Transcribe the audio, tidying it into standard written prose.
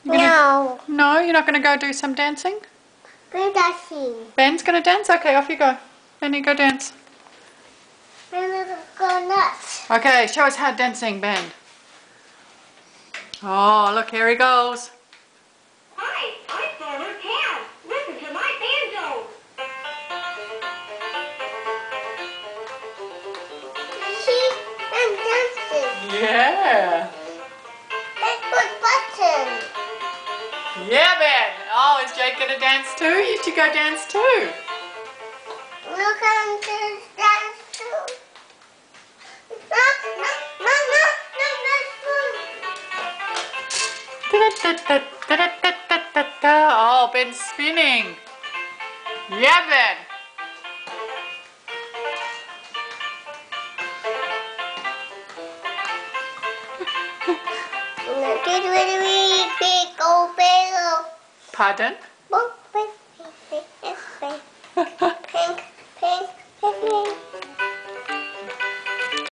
No. No, you're not going to go do some dancing? We're dancing. Ben's going to dance? Okay, off you go. Benny, go dance. We're gonna go nuts. Okay, show us how dancing, Ben. Oh, look, here he goes. Hi, I'm Farmer Cat. Listen to my banjo. See? I'm dancing. Yeah. Let's put buttons. Yeah, Ben. Oh, is Jake going to dance too? You two go dance too. We're going to dance too. No, no, no, no, Oh, Ben's spinning. Yeah, Ben. no, no. Big old barrel. Pardon? Big, big, big, big, big.